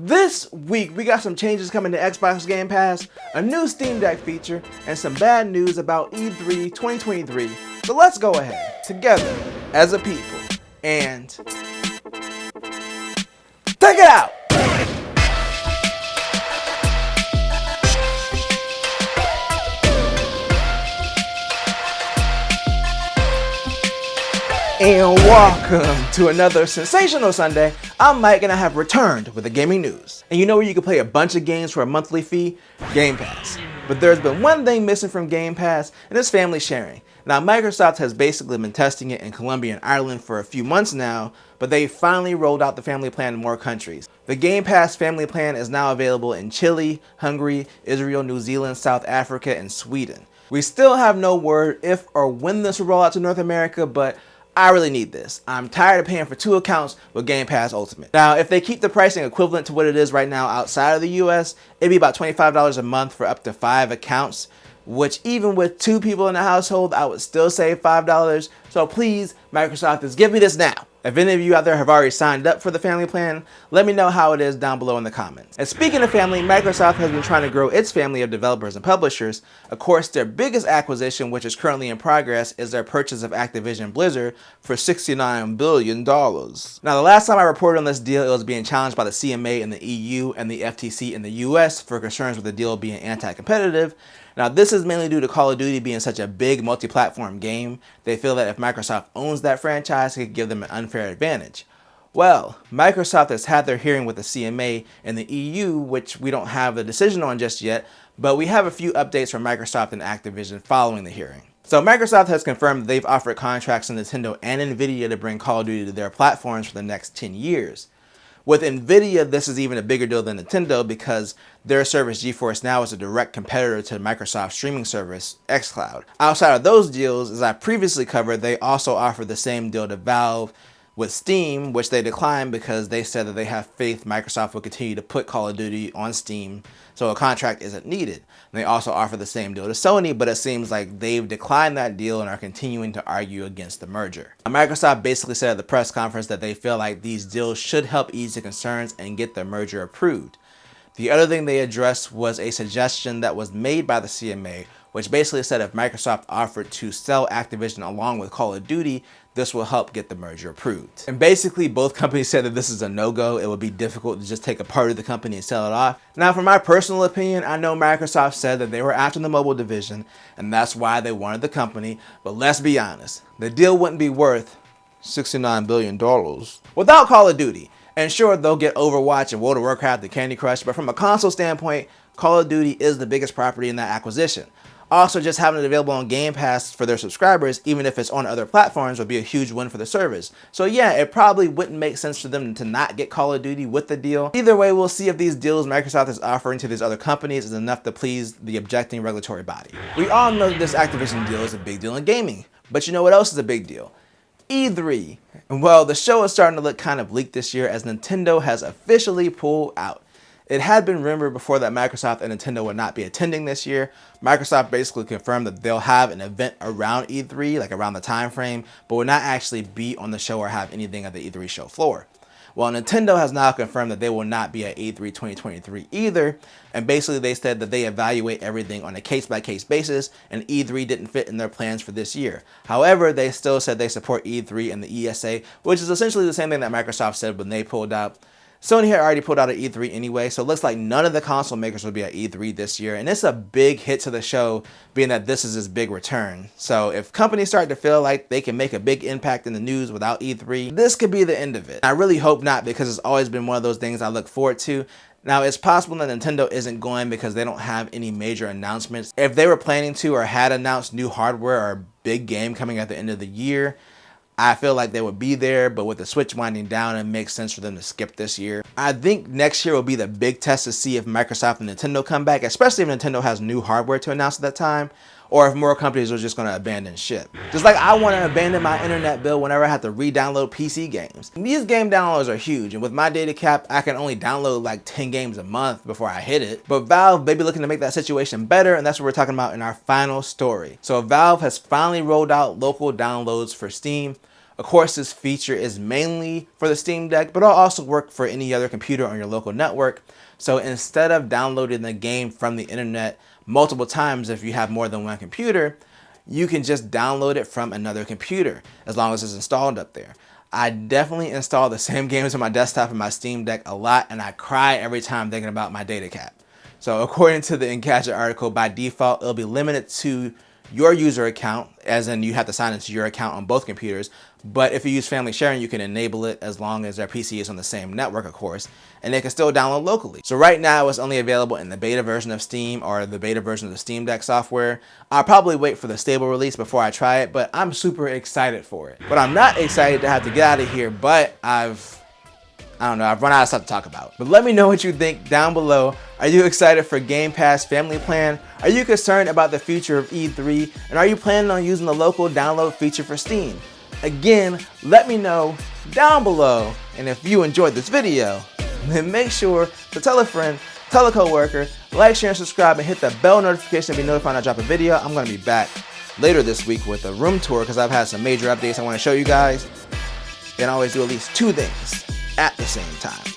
This week, we got some changes coming to Xbox Game Pass, a new Steam Deck feature, and some bad news about E3 2023. So let's go ahead, together, as a people, and take it out! And welcome to another sensational Sunday. I'm Mike and I have returned with the gaming news. And you know where you can play a bunch of games for a monthly fee? Game Pass. But there's been one thing missing from Game Pass, and it's family sharing. Now Microsoft has basically been testing it in Colombia and Ireland for a few months now, but they finally rolled out the family plan in more countries. The Game Pass family plan is now available in Chile, Hungary, Israel, New Zealand, South Africa, and Sweden. We still have no word if or when this will roll out to North America, but I really need this. I'm tired of paying for 2 accounts with Game Pass Ultimate. Now, if they keep the pricing equivalent to what it is right now outside of the US, it'd be about $25 a month for up to 5 accounts, which even with 2 people in the household, I would still save $5. So please, Microsoft, just give me this now. If any of you out there have already signed up for the family plan, let me know how it is down below in the comments. And speaking of family, Microsoft has been trying to grow its family of developers and publishers. Of course, their biggest acquisition, which is currently in progress, is their purchase of Activision Blizzard for $69 billion. Now, the last time I reported on this deal, it was being challenged by the CMA in the EU and the FTC in the US for concerns with the deal being anti-competitive. Now, this is mainly due to Call of Duty being such a big multi-platform game. They feel that if Microsoft owns that franchise, it could give them an unfair advantage. Well, Microsoft has had their hearing with the CMA and the EU, which we don't have the decision on just yet, but we have a few updates from Microsoft and Activision following the hearing. So Microsoft has confirmed that they've offered contracts to Nintendo and Nvidia to bring Call of Duty to their platforms for the next 10 years. With Nvidia, this is even a bigger deal than Nintendo because their service GeForce Now is a direct competitor to Microsoft's streaming service, xCloud. Outside of those deals, as I previously covered, they also offer the same deal to Valve with Steam, which they declined because they said that they have faith Microsoft will continue to put Call of Duty on Steam, so a contract isn't needed. And they also offer the same deal to Sony, but it seems like they've declined that deal and are continuing to argue against the merger. Microsoft basically said at the press conference that they feel like these deals should help ease the concerns and get the merger approved. The other thing they addressed was a suggestion that was made by the CMA, which basically said if Microsoft offered to sell Activision along with Call of Duty, this will help get the merger approved. And basically, both companies said that this is a no-go. It would be difficult to just take a part of the company and sell it off. Now, for my personal opinion, I know Microsoft said that they were after the mobile division, and that's why they wanted the company. But let's be honest, the deal wouldn't be worth $69 billion without Call of Duty. And sure, they'll get Overwatch and World of Warcraft and Candy Crush, but from a console standpoint, Call of Duty is the biggest property in that acquisition. Also, just having it available on Game Pass for their subscribers, even if it's on other platforms, would be a huge win for the service. So yeah, it probably wouldn't make sense for them to not get Call of Duty with the deal. Either way, we'll see if these deals Microsoft is offering to these other companies is enough to please the objecting regulatory body. We all know that this Activision deal is a big deal in gaming, but you know what else is a big deal? E3. And well, the show is starting to look kind of bleak this year as Nintendo has officially pulled out. It had been rumored before that Microsoft and Nintendo would not be attending this year. Microsoft basically confirmed that they'll have an event around E3, like around the time frame, but will not actually be on the show or have anything at the E3 show floor. Well, Nintendo has now confirmed that they will not be at E3 2023 either, and basically they said that they evaluate everything on a case-by-case basis, and E3 didn't fit in their plans for this year. However, they still said they support E3 and the ESA, which is essentially the same thing that Microsoft said when they pulled out. Sony had already pulled out at E3 anyway, so it looks like none of the console makers will be at E3 this year, and it's a big hit to the show, being that this is its big return. So if companies start to feel like they can make a big impact in the news without E3, this could be the end of it. I really hope not, because it's always been one of those things I look forward to. Now, it's possible that Nintendo isn't going because they don't have any major announcements. If they were planning to or had announced new hardware or a big game coming at the end of the year, I feel like they would be there, but with the Switch winding down, it makes sense for them to skip this year. I think next year will be the big test to see if Microsoft and Nintendo come back, especially if Nintendo has new hardware to announce at that time, or if more companies are just going to abandon ship. Just like I want to abandon my internet bill whenever I have to re-download PC games. These game downloads are huge, and with my data cap, I can only download like 10 games a month before I hit it. But Valve may be looking to make that situation better, and that's what we're talking about in our final story. So Valve has finally rolled out local downloads for Steam. Of course, this feature is mainly for the Steam Deck, but it'll also work for any other computer on your local network. So instead of downloading the game from the internet multiple times if you have more than one computer, you can just download it from another computer as long as it's installed up there. I definitely install the same games on my desktop and my Steam Deck a lot, and I cry every time thinking about my data cap. So according to the Engadget article, by default, it'll be limited to your user account, as in you have to sign into your account on both computers. But if you use family sharing, you can enable it as long as their PC is on the same network, of course, and they can still download locally. So right now it's only available in the beta version of Steam or the beta version of the Steam Deck software. I'll probably wait for the stable release before I try it, but I'm super excited for it. But I'm not excited to have to get out of here, but I've run out of stuff to talk about. But let me know what you think down below. Are you excited for Game Pass Family Plan? Are you concerned about the future of E3? And are you planning on using the local download feature for Steam? Again, let me know down below. And if you enjoyed this video, then make sure to tell a friend, tell a coworker, like, share, and subscribe, and hit the bell notification to be notified when I drop a video. I'm gonna be back later this week with a room tour because I've had some major updates I wanna show you guys. And I always do at least 2 things at the same time.